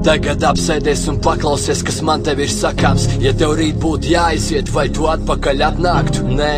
Tagad apsēdies un paklausies, kas man tev ir sakāms. Ja tev rīt būtu jāiziet, vai tu atpakaļ atnāktu? Nē,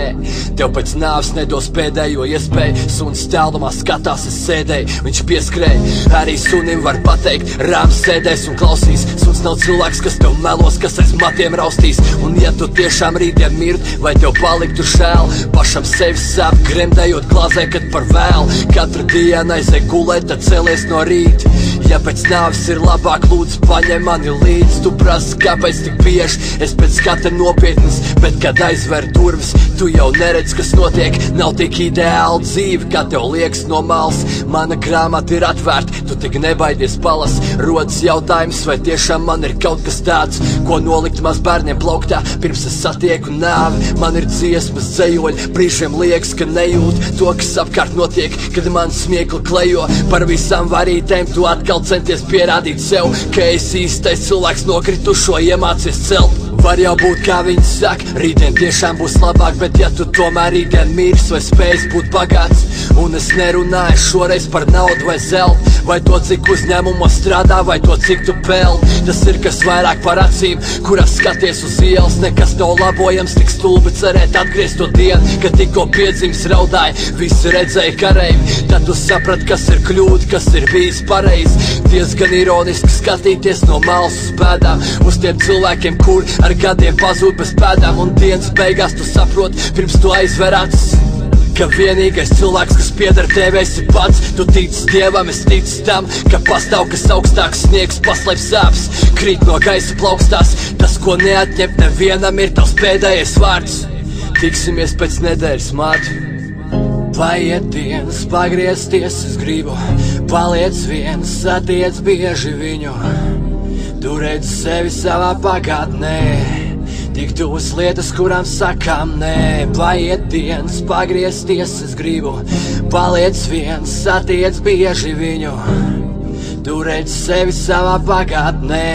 tev pēc nāves nedos pēdējo iespēju. Suns tālumā skatās, es sēdēju, viņš pieskrēja. Arī sunim var pateikt, rāms sēdēs un klausīs. Suns nav cilvēks, kas tev melos, kas aiz matiem raustīs. Un ja tu tiešām rītdien mirt, vai tev paliktu žēl? Pašam sevi sāp, gremdējot glāzē, kad par vēl. Katru dienu aizej gulēt, tad cēlies no rīta. Ja pēc nāves ir labāk, lūdzu paņem mani līdz. Tu prasi, kāpēc tik bieži, es pēc katra nopietnas. Bet, kad aizver durvis, tu jau neredz, kas notiek. Nav tik ideāla dzīve, kā tev liekas no malas. Mana grāmata ir atvērta, tu tik nebaidies palas. Rodas jautājums, vai tiešām man ir kaut kas tāds, ko nolikt maz bērniem plauktā, pirms es satieku nāvi. Man ir dziesmas, dzejoļi, brīžiem liekas, ka nejūt to, kas apkārt notiek. Kad man smiekli klejo par visām varītēm, tu atkal centies pierādīt sev, ka esi īstais cilvēks, nokritušo iemācies celt. Var jau būt, kā viņi saka, rītdien tiešām būs labāk, bet ja tu tomēr rītdien mirs, vai spējas būt bagāts. Un es nerunāju šoreiz par naudu vai zeltu, vai to, cik uzņēmumos strādā, vai to, cik tu pelni. Tas ir kas vairāk par acīm, kurās skaties uz ielas. Nekas nav labojams, tik stulbi cerēt atgriezt to dienu, kad tikko piedzims raudāja, visi redzēja kareivi. Tad tu saprat, kas ir kļūda, kas ir bijis pareizi. Diezgan ironiski skatīties no malas uz bēdām, uz tiem cilvēkiem, kur ar gadiem pazūd bez pēdām. Un dienas beigās tu saproti, pirms tu aizver acis, ka vienīgais cilvēks, kas pieder tev, esi pats. Tu tici Dievam, es ticu tam, ka pastāv kas augstāks. Sniegs paslēp sāpes, krīt no gaisa plaukstās. Tas, ko neatņemt nevienam, ir tavs pēdējais vārds. Tiksimies pēc nedēļas, māte. Paiet dienas, pagriezties es gribu. Paliec viens, satiec bieži viņu. Tu redzi sevi savā pagātnē, tik tuvas lietas, kurām sakām nē. Paiet dienas, pagriezties es gribu. Paliec viens, satiec bieži viņu. Tu redzi sevi savā pagātnē,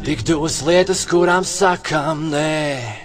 tik tuvas lietas, kurām sakām nē.